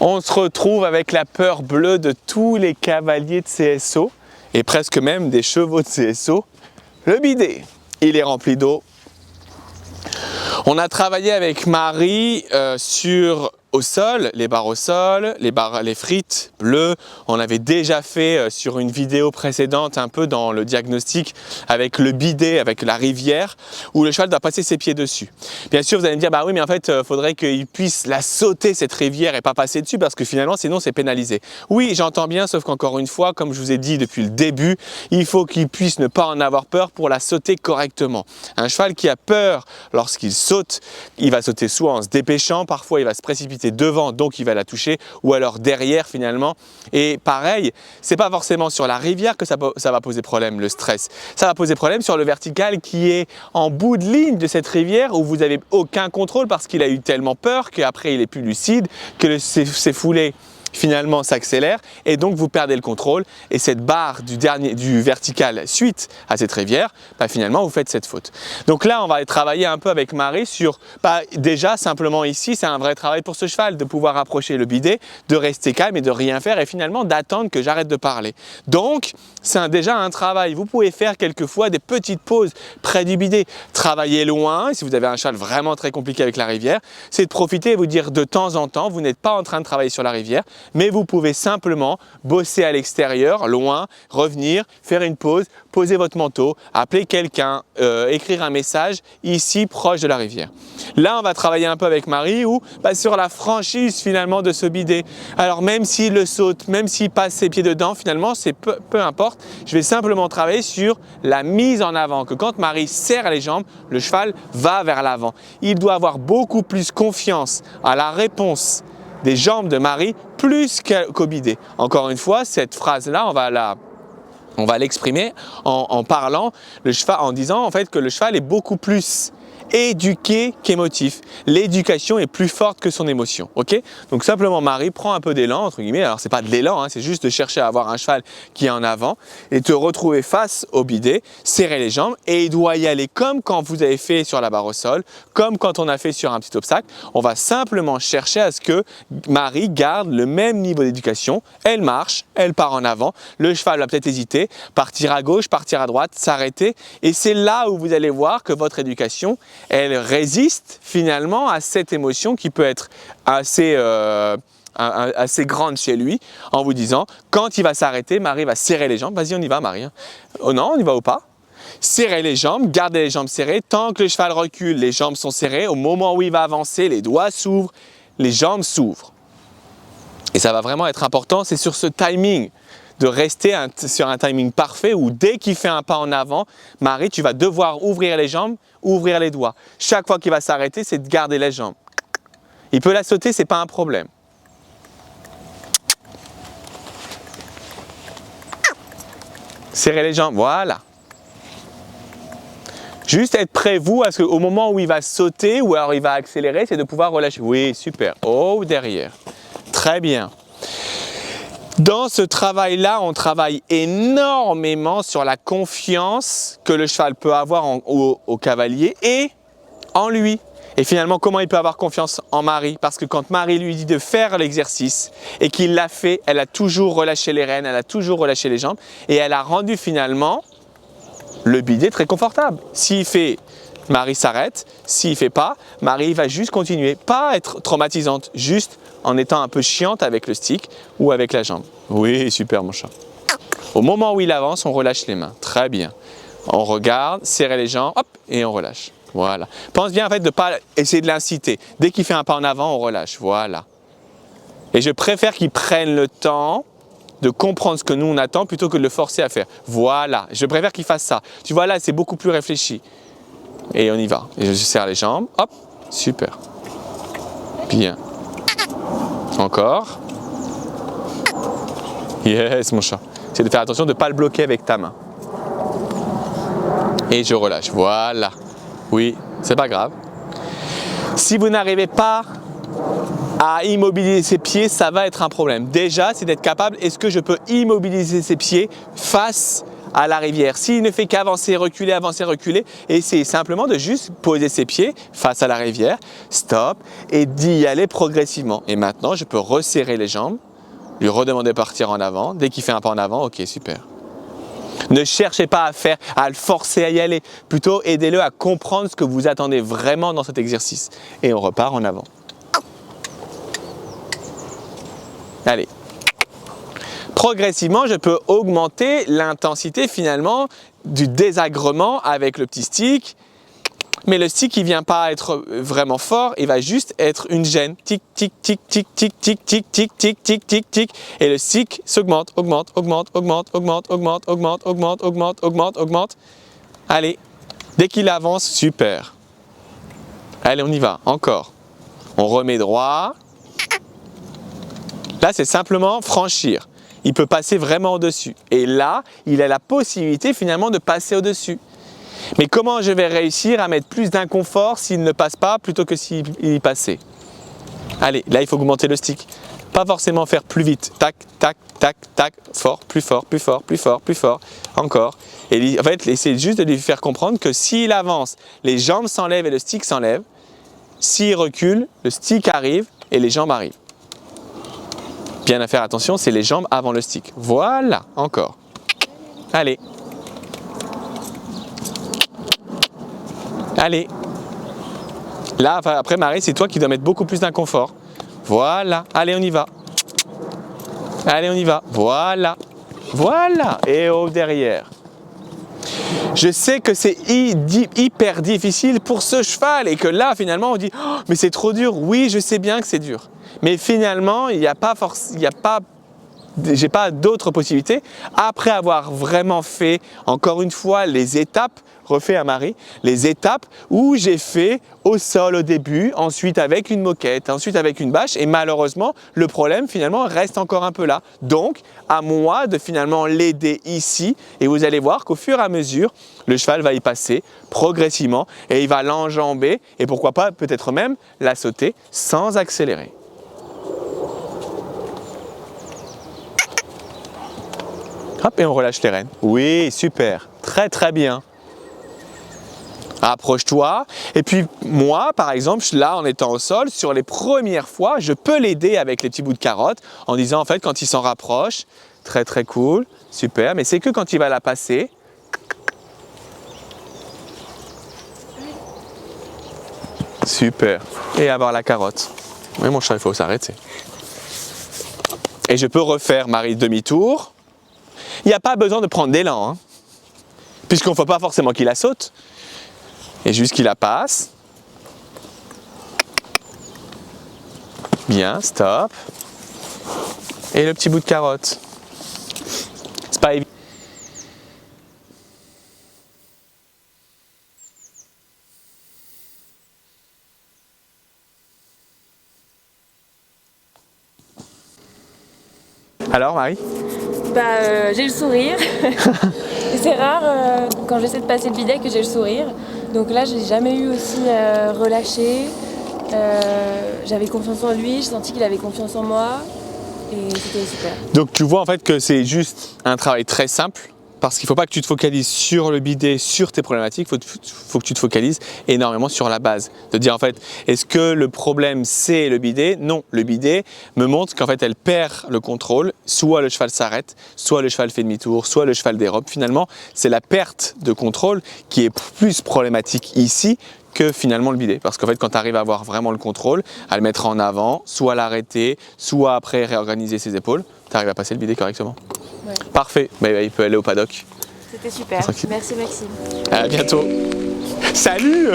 On se retrouve avec la peur bleue de tous les cavaliers de CSO et presque même des chevaux de CSO. Le bidet, il est rempli d'eau. On a travaillé avec Marie au sol, les barres au sol, les frites bleues. On avait déjà fait sur une vidéo précédente un peu dans le diagnostic avec le bidet, avec la rivière, où le cheval doit passer ses pieds dessus. Bien sûr, vous allez me dire, bah oui, mais en fait, il faudrait qu'il puisse la sauter cette rivière et pas passer dessus parce que finalement, sinon, c'est pénalisé. Oui, j'entends bien, sauf qu'encore une fois, comme je vous ai dit depuis le début, il faut qu'il puisse ne pas en avoir peur pour la sauter correctement. Un cheval qui a peur lorsqu'il saute, il va sauter soit en se dépêchant, parfois il va se précipiter devant, donc il va la toucher, ou alors derrière finalement. Et pareil, c'est pas forcément sur la rivière que ça va poser problème, le stress. Ça va poser problème sur le vertical qui est en bout de ligne de cette rivière où vous n'avez aucun contrôle parce qu'il a eu tellement peur qu'après il est plus lucide, que ses foulées finalement s'accélère et donc vous perdez le contrôle et cette barre du vertical suite à cette rivière, bah finalement vous faites cette faute. Donc là on va travailler un peu avec Marie sur, déjà simplement ici c'est un vrai travail pour ce cheval de pouvoir approcher le bidet, de rester calme et de rien faire et finalement d'attendre que j'arrête de parler. Donc c'est déjà un travail, vous pouvez faire quelquefois des petites pauses près du bidet, travailler loin, si vous avez un cheval vraiment très compliqué avec la rivière, c'est de profiter et vous dire de temps en temps, vous n'êtes pas en train de travailler sur la rivière, mais vous pouvez simplement bosser à l'extérieur, loin, revenir, faire une pause, poser votre manteau, appeler quelqu'un, écrire un message ici proche de la rivière. Là, on va travailler un peu avec Marie sur la franchise finalement de ce bidet. Alors même s'il le saute, même s'il passe ses pieds dedans, finalement, c'est peu importe. Je vais simplement travailler sur la mise en avant, que quand Marie serre les jambes, le cheval va vers l'avant. Il doit avoir beaucoup plus confiance à la réponse des jambes de Marie plus qu'au bidet. Encore une fois, cette phrase-là, on va l'exprimer en parlant, en disant en fait que le cheval est beaucoup plus éduqué qu'émotif. L'éducation est plus forte que son émotion. Ok? Donc simplement Marie prend un peu d'élan, entre guillemets. Alors c'est pas de l'élan, hein, c'est juste de chercher à avoir un cheval qui est en avant et te retrouver face au bidet, serrer les jambes et il doit y aller comme quand vous avez fait sur la barre au sol, comme quand on a fait sur un petit obstacle. On va simplement chercher à ce que Marie garde le même niveau d'éducation. Elle marche, elle part en avant. Le cheval va peut-être hésiter, partir à gauche, partir à droite, s'arrêter. Et c'est là où vous allez voir que votre éducation elle résiste finalement à cette émotion qui peut être assez grande chez lui en vous disant quand il va s'arrêter, Marie va serrer les jambes. Vas-y, on y va Marie. Oh non, on y va ou pas? Serrer les jambes, garder les jambes serrées. Tant que le cheval recule, les jambes sont serrées. Au moment où il va avancer, les doigts s'ouvrent, les jambes s'ouvrent. Et ça va vraiment être important, c'est sur ce timing de rester sur un timing parfait où dès qu'il fait un pas en avant, Marie, tu vas devoir ouvrir les jambes, ouvrir les doigts. Chaque fois qu'il va s'arrêter, c'est de garder les jambes. Il peut la sauter, ce n'est pas un problème. Serrez les jambes, voilà. Juste être prêt, vous, à ce qu'au moment où il va sauter ou alors il va accélérer, c'est de pouvoir relâcher. Oui, super. Oh, derrière. Très bien. Dans ce travail-là, on travaille énormément sur la confiance que le cheval peut avoir au cavalier et en lui. Et finalement, comment il peut avoir confiance en Marie? Parce que quand Marie lui dit de faire l'exercice et qu'il l'a fait, elle a toujours relâché les rênes, elle a toujours relâché les jambes et elle a rendu finalement le bidet très confortable. S'il fait, Marie s'arrête. S'il ne fait pas, Marie va juste continuer. Pas être traumatisante, juste en étant un peu chiante avec le stick ou avec la jambe. Oui, super mon chat. Au moment où il avance, on relâche les mains. Très bien. On regarde, serrer les jambes, hop, et on relâche. Voilà. Pense bien en fait de ne pas essayer de l'inciter. Dès qu'il fait un pas en avant, on relâche. Voilà. Et je préfère qu'il prenne le temps de comprendre ce que nous on attend plutôt que de le forcer à faire. Voilà. Je préfère qu'il fasse ça. Tu vois là, c'est beaucoup plus réfléchi. Et on y va. Et je serre les jambes. Hop, super. Bien. Encore. Yes, mon chat. C'est de faire attention de ne pas le bloquer avec ta main. Et je relâche. Voilà. Oui, c'est pas grave. Si vous n'arrivez pas à immobiliser ses pieds, ça va être un problème. Déjà, c'est d'être capable, est-ce que je peux immobiliser ses pieds face à la rivière. S'il ne fait qu'avancer, reculer, essayez simplement de juste poser ses pieds face à la rivière, stop, et d'y aller progressivement. Et maintenant, je peux resserrer les jambes, lui redemander de partir en avant. Dès qu'il fait un pas en avant, ok, super. Ne cherchez pas à le forcer à y aller. Plutôt, aidez-le à comprendre ce que vous attendez vraiment dans cet exercice. Et on repart en avant. Allez. Progressivement, je peux augmenter l'intensité finalement du désagrément avec le petit stick. Mais le stick, il ne vient pas être vraiment fort, il va juste être une gêne. Tic, tic, tic, tic, tic, tic, tic, tic, tic, tic, tic, tic. Et le stick s'augmente, augmente. Allez, dès qu'il avance, super. Allez, on y va, encore. On remet droit. Là, c'est simplement franchir. Il peut passer vraiment au-dessus. Et là, il a la possibilité finalement de passer au-dessus. Mais comment je vais réussir à mettre plus d'inconfort s'il ne passe pas plutôt que s'il y passait? Allez, là il faut augmenter le stick. Pas forcément faire plus vite. Tac, tac, tac, tac, fort, plus fort, plus fort, plus fort, plus fort. Encore. Et en fait, essayez juste de lui faire comprendre que s'il avance, les jambes s'enlèvent et le stick s'enlève. S'il recule, le stick arrive et les jambes arrivent. Bien à faire attention, c'est les jambes avant le stick. Voilà, encore. Allez. Allez. Là, après Marie, c'est toi qui dois mettre beaucoup plus d'inconfort. Voilà. Allez, on y va. Allez, on y va. Voilà. Voilà. Et au derrière. Je sais que c'est hyper difficile pour ce cheval et que là, finalement, on dit oh, mais c'est trop dur. Oui, je sais bien que c'est dur. Mais finalement, j'ai pas d'autre possibilité. Après avoir vraiment fait, encore une fois, les étapes, refait à Marie, les étapes où j'ai fait au sol au début, ensuite avec une moquette, ensuite avec une bâche et malheureusement, le problème finalement reste encore un peu là. Donc, à moi de finalement l'aider ici et vous allez voir qu'au fur et à mesure, le cheval va y passer progressivement et il va l'enjamber et pourquoi pas peut-être même la sauter sans accélérer. Hop, et on relâche les rênes. Oui, super, très très bien. Approche-toi. Et puis moi, par exemple, là, en étant au sol, sur les premières fois, je peux l'aider avec les petits bouts de carotte en disant, en fait, quand il s'en rapproche, très très cool, super, mais c'est que quand il va la passer, super, et avoir la carotte. Oui, mon chat, il faut s'arrêter. Et je peux refaire Marie demi-tour. Il n'y a pas besoin de prendre d'élan, hein, puisqu'on ne faut pas forcément qu'il la saute. Et juste qu'il la passe. Bien, stop. Et le petit bout de carotte. C'est pas évident. Alors, Marie? J'ai le sourire. C'est rare quand j'essaie de passer le bidet que j'ai le sourire. Donc là, je n'ai jamais eu aussi relâché. J'avais confiance en lui, j'ai senti qu'il avait confiance en moi. Et c'était super. Donc tu vois en fait que c'est juste un travail très simple. Parce qu'il ne faut pas que tu te focalises sur le bidet, sur tes problématiques, il faut que tu te focalises énormément sur la base. De dire en fait, est-ce que le problème c'est le bidet? Non, le bidet me montre qu'en fait elle perd le contrôle, soit le cheval s'arrête, soit le cheval fait demi-tour, soit le cheval dérobe. Finalement, c'est la perte de contrôle qui est plus problématique ici que finalement le bidet. Parce qu'en fait, quand tu arrives à avoir vraiment le contrôle, à le mettre en avant, soit l'arrêter, soit après réorganiser ses épaules, tu arrives à passer le bidet correctement. Ouais. Parfait, il peut aller au paddock. C'était super, merci Maxime. À bientôt. Salut.